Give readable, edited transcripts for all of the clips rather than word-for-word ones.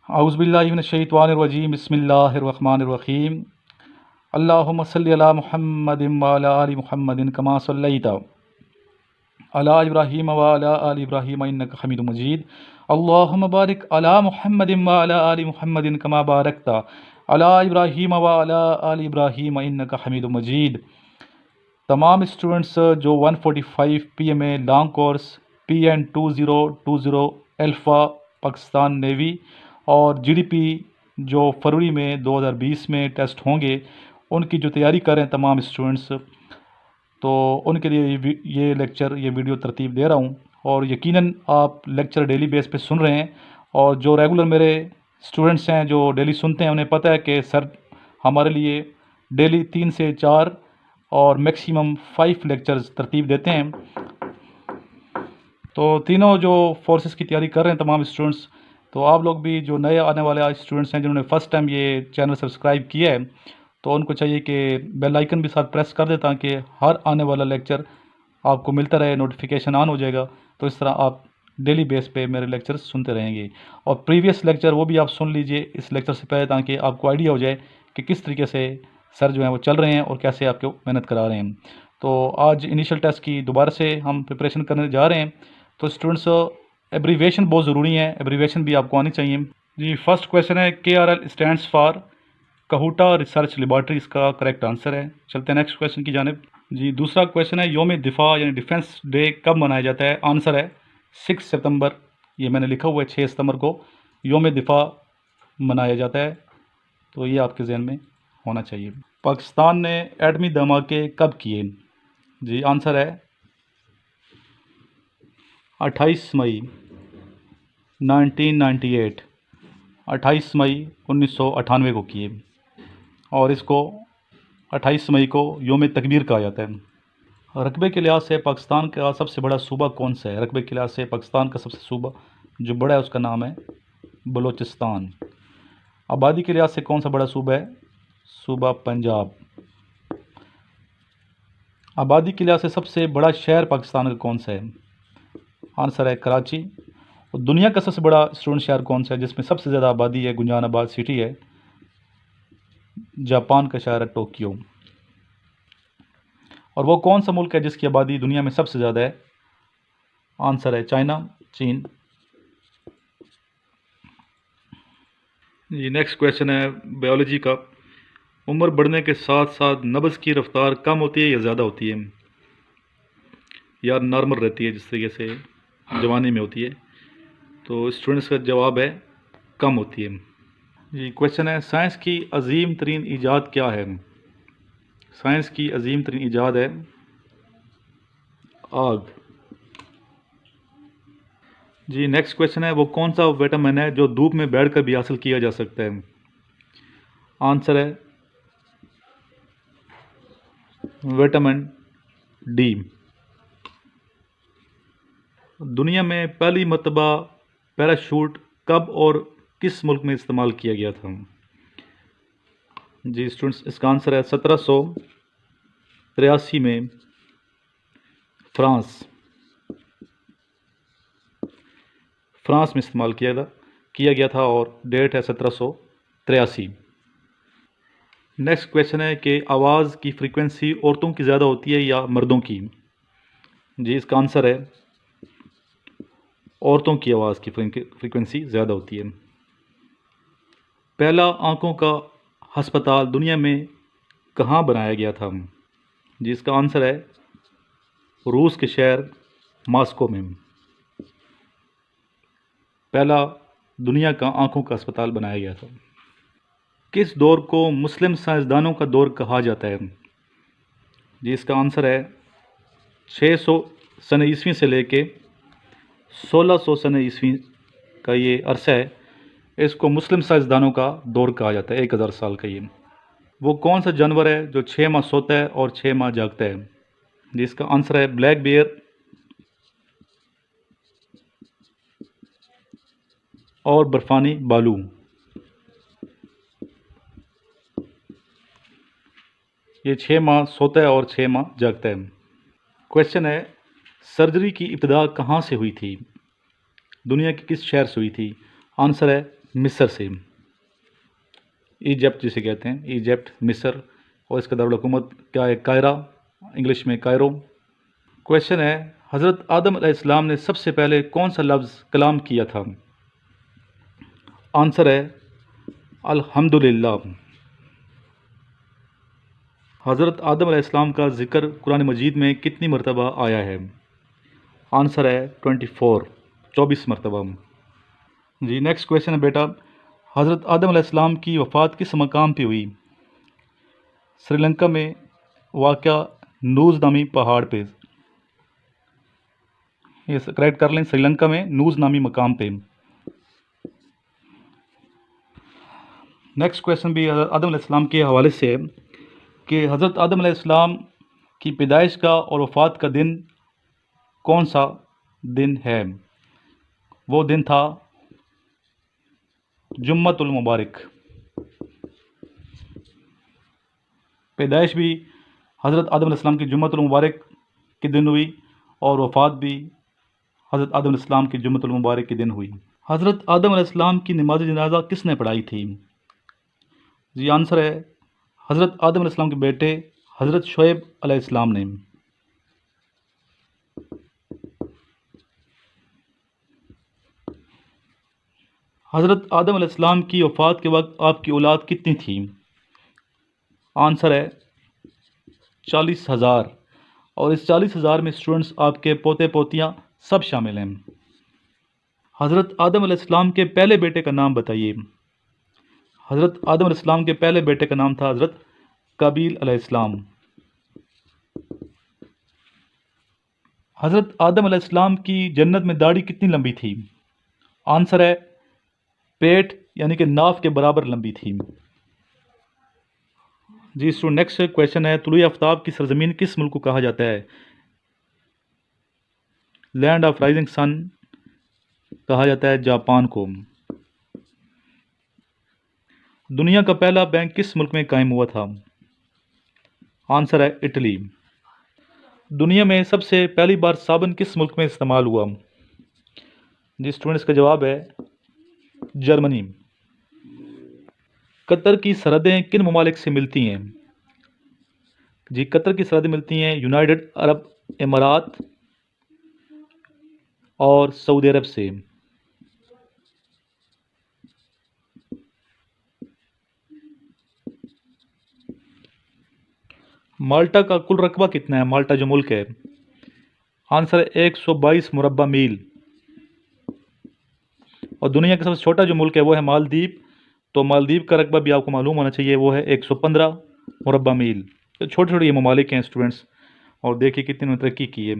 औज़ुबिल्लाहि मिनश्शैतानिर्रजीम बिस्मिल्लाहिर्रहमानिर्रहीम अल्लाहुम्मा सल्लि अला मुहम्मदिन व अला आलि मुहम्मदिन कमा सल्लैता अला इब्राहीम व अला आलि इब्राहीम इन्नका हमीदुम मजीद अल्लाहुम्मा बारिक अला मुहम्मदिन व अला आलि मुहम्मदिन कमा बारकता अला इब्राहीम व अला आलि इब्राहीम इन्नका हमीदुम मजीद। तमाम स्टूडेंट्स जो 145 PMA long course PN 2020 alpha Pakistan navy और GDP जो फरवरी में 2020 में टेस्ट होंगे उनकी जो तैयारी कर रहे हैं तमाम स्टूडेंट्स, तो उनके लिए ये लेक्चर ये वीडियो तरतीब दे रहा हूँ। और यकीनन आप लेक्चर डेली बेस पे सुन रहे हैं और जो रेगुलर मेरे स्टूडेंट्स हैं जो डेली सुनते हैं उन्हें पता है कि सर हमारे लिए डेली 3 से 4 और मैक्सिमम 5 लेक्चर्स तरतीब देते हैं। तो तीनों जो फोर्सेस की तैयारी कर रहे हैं तमाम स्टूडेंट्स, तो आप लोग भी जो नए आने वाले स्टूडेंट्स हैं जिन्होंने फ़र्स्ट टाइम ये चैनल सब्सक्राइब किया है तो उनको चाहिए कि बेल आइकन भी साथ प्रेस कर दें ताकि हर आने वाला लेक्चर आपको मिलता रहे, नोटिफिकेशन ऑन हो जाएगा। तो इस तरह आप डेली बेस पे मेरे लेक्चर्स सुनते रहेंगे और प्रीवियस लेक्चर वो भी आप सुन लीजिए इस लेक्चर से पहले ताकि आपको आइडिया हो जाए कि किस तरीके से सर जो हैं वो चल रहे हैं और कैसे आपको मेहनत करा रहे हैं। तो आज इनिशियल टेस्ट की दोबारा से हम प्रिपरेशन करने जा रहे हैं। तो स्टूडेंट्स एब्रीवेशन बहुत ज़रूरी है, एब्रीवेशन भी आपको आनी चाहिए जी। फर्स्ट क्वेश्चन है KRL stands for Kahuta research laboratory, इसका करेक्ट आंसर है। चलते हैं नेक्स्ट क्वेश्चन की जानिब जी। दूसरा क्वेश्चन है योम दिफा यानी डिफेंस डे कब मनाया जाता है? आंसर है 6 सितंबर। ये मैंने लिखा हुआ है 6 सितंबर को योम दिफा मनाया जाता है, तो ये आपके जहन में होना चाहिए। पाकिस्तान ने एटमी धमाके कब किए? जी आंसर है 28 मई 1998, 28 मई 1998 को किए और इसको 28 मई को योम तकबीर कहा जाता है। रकबे के लिहाज से पाकिस्तान का सबसे बड़ा सूबा कौन सा है? रकबे के लिहाज से पाकिस्तान का सबसे सूबा जो बड़ा है उसका नाम है बलूचिस्तान। आबादी के लिहाज से कौन सा बड़ा सूबा है? सूबा पंजाब। आबादी के लिहाज से सबसे बड़ा शहर पाकिस्तान का कौन सा है? आंसर है कराची। और दुनिया का सबसे बड़ा स्टूडेंट शहर कौन सा है जिसमें सबसे ज़्यादा आबादी है? गुंजानाबाद सिटी है। जापान का शहर है टोक्यो। और वो कौन सा मुल्क है जिसकी आबादी दुनिया में सबसे ज़्यादा है? आंसर है चाइना, चीन। जी नेक्स्ट क्वेश्चन है बायोलॉजी का। उम्र बढ़ने के साथ साथ नब्ज़ की रफ्तार कम होती है या ज़्यादा होती है या नॉर्मल रहती है जिस तरीके से जवानी में होती है? तो स्टूडेंट्स का जवाब है कम होती है जी। क्वेश्चन है साइंस की अजीम तरीन ईजाद क्या है? साइंस की अजीम तरीन ईजाद है आग जी। नेक्स्ट क्वेश्चन है वो कौन सा विटामिन है जो धूप में बैठकर भी हासिल किया जा सकता है? आंसर है विटामिन डी। दुनिया में पहली मरतबा पैराशूट कब और किस मुल्क में इस्तेमाल किया गया था? जी स्टूडेंट्स इसका आंसर है 1783 में फ्रांस में इस्तेमाल किया गया था और डेट है 1783। नेक्स्ट क्वेश्चन है कि आवाज़ की फ्रीक्वेंसी औरतों की ज़्यादा होती है या मर्दों की? जी इसका आंसर है औरतों की आवाज़ की फ्रीक्वेंसी ज़्यादा होती है। पहला आंखों का अस्पताल दुनिया में कहाँ बनाया गया था? जी इसका आंसर है रूस के शहर मॉस्को में पहला दुनिया का आंखों का अस्पताल बनाया गया था। किस दौर को मुस्लिम साइंसदानों का दौर कहा जाता है? जी इसका आंसर है 600 सन ईस्वी से लेके 1600 सन ईस्वी का ये अरसा है, इसको मुस्लिम साइंसदानों का दौर कहा जाता है, 1000 साल का ये। वो कौन सा जानवर है जो 6 माह सोता है और 6 माह जागता है? जिसका आंसर है ब्लैक बियर और बर्फानी बालू। ये 6 माह सोता है और 6 माह जागता है। क्वेश्चन है सर्जरी की इब्तिदा कहाँ से हुई थी? दुनिया के किस शहर से हुई थी? आंसर है मिस्र से, इजिप्ट जिसे कहते हैं, इजिप्ट, मिस्र, और इसका दारुल-हुकूमत क्या है? कायरा, इंग्लिश में कायरो। क्वेश्चन है, हज़रत आदम अलैहिस्सलाम ने सबसे पहले कौन सा लफ्ज़ कलाम किया था? आंसर है अल्हम्दुलिल्लाह। हज़रत आदम अलैहिस्सलाम का ज़िक्र कुरान मजीद में कितनी मरतबा आया है? आंसर है 24 मरतबा। जी नेक्स्ट क्वेश्चन है बेटा, हज़रत आदम अलैहिस्सलाम की वफ़ात किस मकाम पे हुई? श्रीलंका में वाक़या नूज़ नामी पहाड़ पे। ये करेक्ट कर लें, श्रीलंका में नूज़ नामी मकाम पे। नेक्स्ट क्वेश्चन भी हज़रत आदम अलैहिस्सलाम के हवाले से है कि हज़रत आदम अलैहिस्सलाम की पैदाइश का और वफ़ात का दिन कौन सा दिन है? वो दिन था जुम्मतुल मुबारक। पैदाइश भी हज़रत आदम अलैहिस्सलाम की जुम्मतुल मुबारक के दिन हुई और वफ़ात भी हज़रत आदम अलैहिस्सलाम की जुम्मतुल मुबारक के दिन हुई। हज़रत आदम अलैहिस्सलाम की नमाज जनाजा किसने पढ़ाई थी? जी आंसर है हज़रत आदम अलैहिस्सलाम के बेटे हज़रत शुएब अलैहिस्सलाम ने। हज़रत आदम अलैहिस्सलाम की वफ़ात के वक्त आपकी औलाद कितनी थी? आंसर है 40,000, और इस 40,000 में स्टूडेंट्स आपके पोते पोतियाँ सब शामिल हैं। हज़रत आदम अलैहिस्सलाम के पहले बेटे का नाम बताइए। हज़रत आदम अलैहिस्सलाम के पहले बेटे का नाम था हज़रत काबील अलैहिस्सलाम। हज़रत आदम अलैहिस्सलाम की जन्नत में दाढ़ी कितनी लंबी थी? आंसर है पेट यानी कि नाफ के बराबर लंबी थी। जी स्टूडेंट नेक्स्ट क्वेश्चन है, तुलुए आफ्ताब की सरजमीन किस मुल्क को कहा जाता है? लैंड ऑफ राइजिंग सन कहा जाता है जापान को। दुनिया का पहला बैंक किस मुल्क में कायम हुआ था? आंसर है इटली। दुनिया में सबसे पहली बार साबुन किस मुल्क में इस्तेमाल हुआ? जी स्टूडेंट्स का जवाब है जर्मनी। कतर की सरहदें किन ममालिक से मिलती हैं? जी कतर की सरहदें मिलती हैं यूनाइटेड अरब इमारात और सऊदी अरब से। माल्टा का कुल रकबा कितना है? माल्टा जो मुल्क है। आंसर है 122 मुरब्बा मील। और दुनिया का सबसे छोटा जो मुल्क है वो है मालदीव। तो मालदीव का रकबा भी आपको मालूम होना चाहिए, वो है 115 मुरब्बा मील। तो छोटे छोटे ये ममालिक हैं स्टूडेंट्स, और देखिए कितनी उन्होंने तरक्की की है।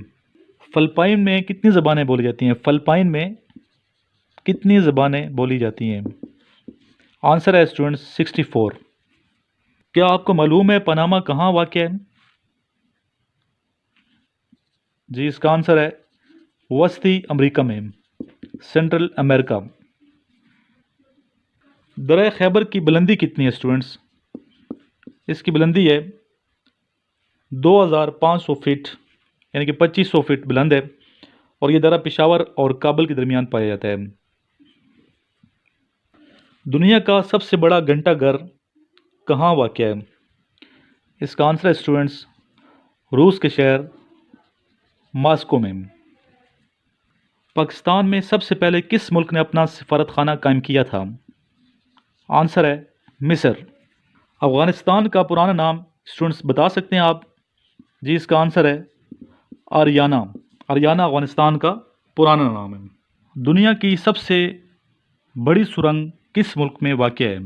फ़िलिपाइन में कितनी ज़बानें बोली जाती हैं? फ़िलिपाइन में कितनी ज़बानें बोली जाती हैं? आंसर है स्टूडेंट्स 64। क्या आपको मालूम है पनामा कहाँ वाक़ है? जी इसका आंसर है वस्ती अमेरिका में, सेंट्रल अमेरिका। दरिया खैबर की बुलंदी कितनी है स्टूडेंट्स? इसकी बुलंदी है 2500 फीट यानी कि 2500 फीट बुलंद है, और ये दरा पेशावर और काबुल के दरमियान पाया जाता है। दुनिया का सबसे बड़ा घंटाघर कहाँ वाक़ है? इसका आंसर है स्टूडेंट्स रूस के शहर मॉस्को में। पाकिस्तान में सबसे पहले किस मुल्क ने अपना सफारत खाना कायम किया था? आंसर है मिस्र। अफ़गानिस्तान का पुराना नाम स्टूडेंट्स बता सकते हैं आप? जी इसका आंसर है आरियाना। आरियाना अफ़गानिस्तान का पुराना नाम है। दुनिया की सबसे बड़ी सुरंग किस मुल्क में वाक़ है?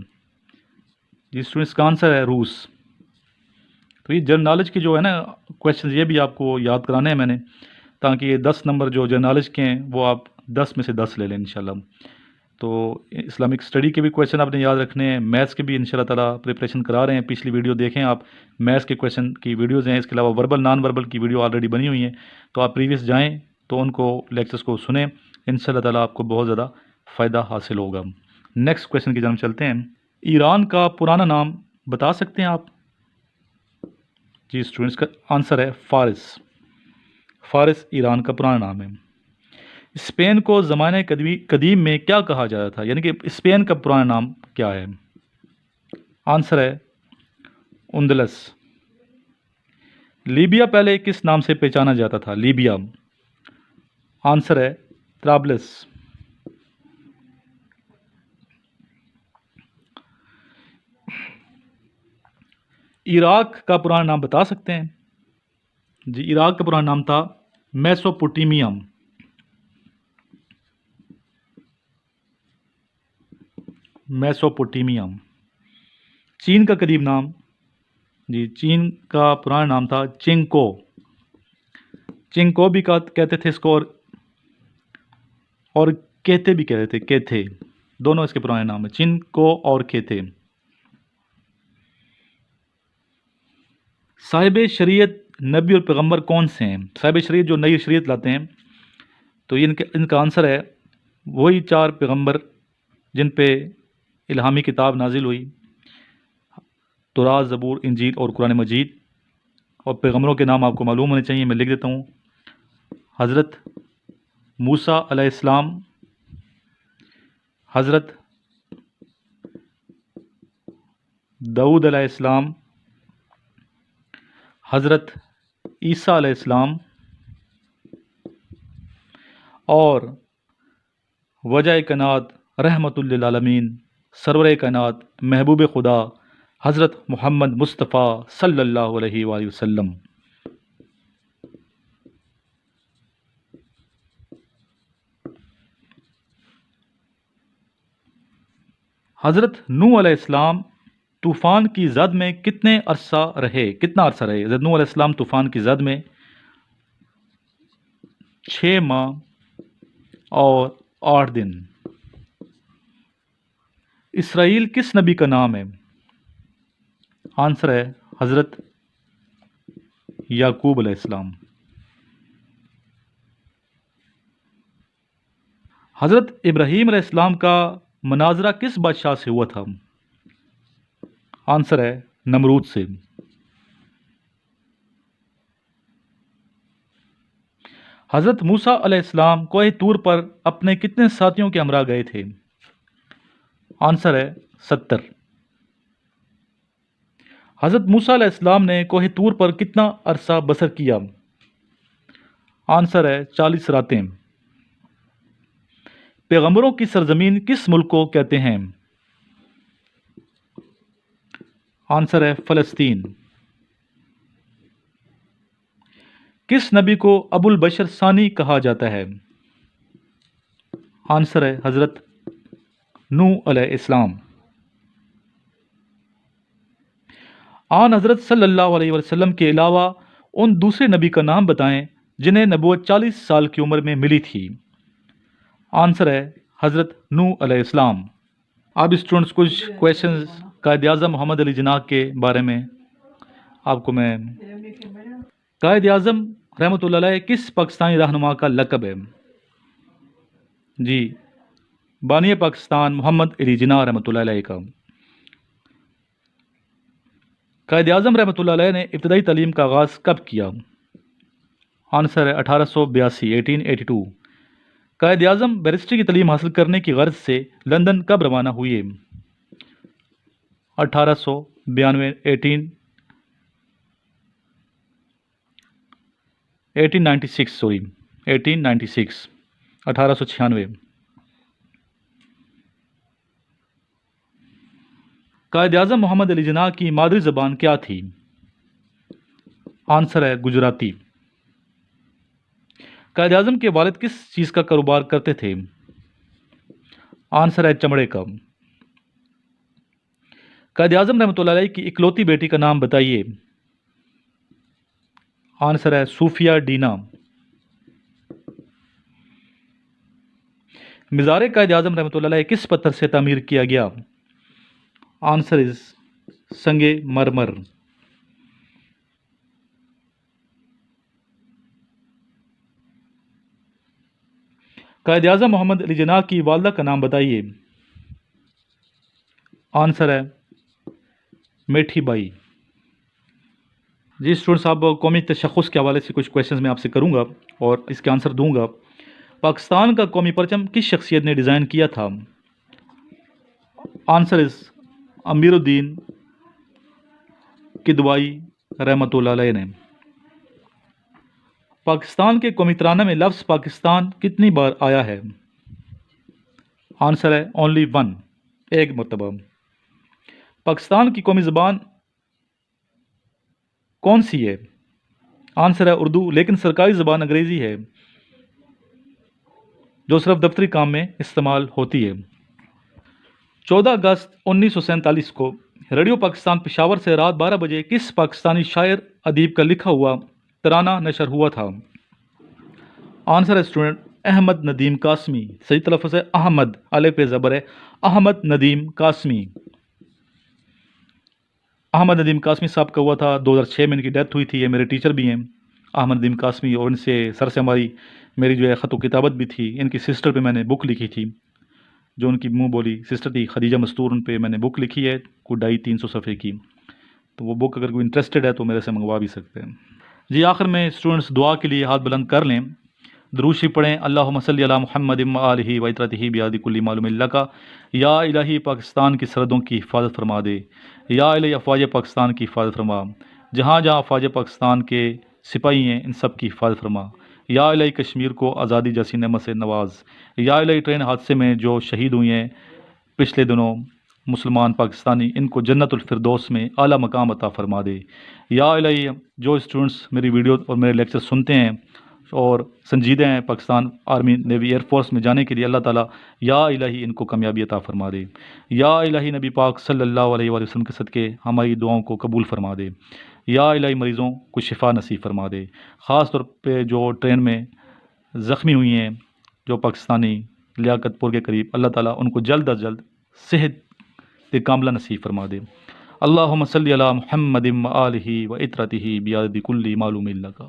जी स्टूडेंट्स का आंसर है रूस। तो ये जनरल नॉलेज के जो है ना क्वेश्चन, ये भी आपको याद कराने हैं मैंने, ताकि ये 10 नंबर जो जनरल नॉलेज के हैं वो आप 10 में से 10 ले लें इंशाल्लाह। तो इस्लामिक स्टडी के भी क्वेश्चन आपने याद रखने हैं, मैथ्स के भी इंशाल्लाह ताला प्रिपरेशन करा रहे हैं। पिछली वीडियो देखें आप, मैथ्स के क्वेश्चन की वीडियोज़ हैं। इसके अलावा वर्बल नॉन वर्बल की वीडियो ऑलरेडी बनी हुई हैं, तो आप प्रीवियस जाएँ तो उनको लेक्चर्स को सुने, इंशाल्लाह ताला आपको बहुत ज़्यादा फ़ायदा हासिल होगा। नेक्स्ट क्वेश्चन की जानब चलते हैं। ईरान का पुराना नाम बता सकते हैं आप? जी स्टूडेंट्स का आंसर है फ़ारिस। फ़ारिस ईरान का पुराना नाम है। स्पेन को ज़माने कदीम में क्या कहा जाता था, यानी कि स्पेन का पुराना नाम क्या है? आंसर है उंदलस। लीबिया पहले किस नाम से पहचाना जाता था? लीबिया। आंसर है त्राब्लस। इराक का पुराना नाम बता सकते हैं? जी, इराक का पुराना नाम था मेसोपोटामिया। मेसोपोटामिया। चीन का करीब नाम? जी, चीन का पुराना नाम था चिंको। चिंको भी कहते थे इसको, और केथे भी कहते थे, केथे। दोनों इसके पुराने नाम है, चिंको और केथे। साहिब शरीयत नबी और पैगंबर कौन से हैं? साहिब शरीयत जो नई शरीयत लाते हैं, तो इनका आंसर है वही 4 पैगंबर जिन पे इल्हामी किताब नाजिल हुई, तौरात, ज़बूर, इंजील और कुरान मजीद। और पैगंबरों के नाम आपको मालूम होने चाहिए, मैं लिख देता हूँ। हज़रत मूसा अलैहिस्सलाम, हज़रत दाऊद अलैहिस्सलाम, हज़रत ईसा अलैहिस्सलाम और वजह कायनात रहमतुल लिल आलमीन सरवर कायनात महबूब खुदा हज़रत मोहम्मद मुस्तफ़ा सल्लल्लाहु अलैहि वसल्लम। हज़रत नूह अलैहिस्सलाम तूफ़ान की ज़द में कितना अरसा रहे? हज़रत नूह अलैहिस्सलाम तूफ़ान की ज़द में 6 माह और 8 दिन। इसराइल किस नबी का नाम है? आंसर है हज़रत याकूब अलैहिस्सलाम। हज़रत इब्राहीम अलैहिस्सलाम का मुनाजरा किस बादशाह से हुआ था? आंसर है नमरूद से। हज़रत मूसा अलैहिस्सलाम कोहे तूर पर अपने कितने साथियों के हमरा गए थे? आंसर है 70। हज़रत मूसा अलैहिस्सलाम ने कोहे तूर पर कितना अरसा बसर किया? आंसर है 40 रातें। पैगंबरों की सरजमीन किस मुल्क को कहते हैं? आंसर है फ़लस्तीन। किस नबी को अबुल बशर सानी कहा जाता है? आंसर है हज़रत नूह अलैहिस्सलाम। आन हज़रत सल्लल्लाहु अलैहि वसल्लम के अलावा उन दूसरे नबी का नाम बताएं जिन्हें नबूवत 40 साल की उम्र में मिली थी। आंसर है हज़रत नूह अलैहिस्सलाम। अब स्टूडेंट्स कुछ क्वेश्चंस कायद आज़म मोहम्मद अली जिन्ना के बारे में आपको मैं। कायद आज़म रहमतुल्लाह अलैह किस पाकिस्तानी रहनुमा का लक़ब है? जी, बानी पाकिस्तान मोहम्मद अली जिन्ना रहमतुल्लाह अलैह का। कायद आज़म रहमतुल्लाह अलैह ने इब्तदाई तालीम का आगाज़ कब किया? आंसर है 1882, 1882। कायद आज़म बैरिस्ट्री की तालीम हासिल करने की गर्ज से लंदन कब रवाना हुए? 1892, 1896, सॉरी 1896, 1896। कायद आज़म मोहम्मद अली जिन्ना की मादरी ज़बान क्या थी? आंसर है गुजराती। कायद आज़म के वालिद किस चीज़ का कारोबार करते थे? आंसर है चमड़े का। कायद आज़म रहमतुल्लाह अलैह की इकलौती बेटी का नाम बताइए। आंसर है सूफिया डीना। मिज़ार कायद आज़म रहमतुल्लाह अलैह किस पत्थर से तामीर किया गया? आंसर इज संगे मरमर। कायद आज़म मोहम्मद अली जिन्ना की वालदा का नाम बताइए। आंसर है मेठी बाई। जी स्टूडेंट्स, अब कौमी तशख़्ख़ुस के हवाले से कुछ क्वेश्चंस मैं आपसे करूंगा और इसके आंसर दूंगा। पाकिस्तान का कौमी परचम किस शख्सियत ने डिज़ाइन किया था? आंसर इज़ अमीरुद्दीन किदवाई रहमतुल्लाह अलैह ने। पाकिस्तान के कौमी तराना में लफ्ज़ पाकिस्तान कितनी बार आया है? आंसर है ओनली वन, एक मरतबा। पाकिस्तान की कौमी ज़बान कौन सी है? आंसर है उर्दू, लेकिन सरकारी ज़बान अंग्रेज़ी है जो सिर्फ दफ्तरी काम में इस्तेमाल होती है। 14 अगस्त 1947 को रेडियो पाकिस्तान पेशावर से रात 12 बजे किस पाकिस्तानी शायर अदीब का लिखा हुआ तराना नशर हुआ था? आंसर है स्टूडेंट अहमद नदीम कासमी। सही तलफ़्फ़ुज़ है अहमद, अलिफ पे ज़बर है, अहमद नदीम कासमी। अहमद नदीम कासमी साहब का हुआ था, 2006 में इनकी डेथ हुई थी। ये मेरे टीचर भी हैं अहमद नदीम कासमी, और इनसे सर से हमारी मेरी जो है ख़त व किताबत भी थी। इनकी सिस्टर पे मैंने बुक लिखी थी, जो उनकी मुंह बोली सिस्टर थी खदीजा मस्तूर, उन पे मैंने बुक लिखी है कोई 250-300 सफ़े की। तो वो बुक अगर कोई इंटरेस्टेड है तो मेरे से मंगवा भी सकते हैं जी। आखिर में स्टूडेंट्स दुआ के लिए हाथ बुलंद कर लें, दुरूद शरीफ पढ़ें। अल्लाहुम्मा सल्ली अला मुहम्मद व आलिहि व इत्रतिहि बियादि कुल्ली मालूम लका। या इलाही पाकिस्तान की सरहदों की हिफाजत फरमा दे। या इलाही अफ़वाज पाकिस्तान की हिफाजत फरमा। जहाँ जहाँ अफ़वाज पाकिस्तान के सिपाही हैं इन सब की हिफाजत फरमा। या इलाही कश्मीर को आज़ादी जैसी नेमत से नवाज। या इलाही ट्रेन हादसे में जो शहीद हुई हैं पिछले दिनों मुसलमान पाकिस्तानी, इनको जन्नतुल फिरदौस में आला मकाम अता फरमा दे। या इलाही जो स्टूडेंट्स मेरी वीडियो और मेरे लेक्चर सुनते हैं और संजीदे हैं पाकिस्तान आर्मी नेवी एयरफोर्स में जाने के लिए, अल्लाह ताला या इलाही इनको कामयाबी अता फरमा दे। या इलाही नबी पाक सल्लल्लाहु अलैहि वसल्लम के सदक़े हमारी दुआओं को कबूल फरमा दे। या इलाही मरीज़ों को शिफा नसीब फरमा दे। ख़ास तौर पे जो ट्रेन में ज़ख्मी हुई हैं जो पाकिस्तानी लियाकतपुर के करीब, अल्लाह ताला उनको जल्द अज जल्द सेहत कामला नसीब फरमा दे। अल्लाहुम्मा सल्ली अला मुहम्मद व आलिहि व इत्रतिहि बियादि कुल्ली मालूम लका।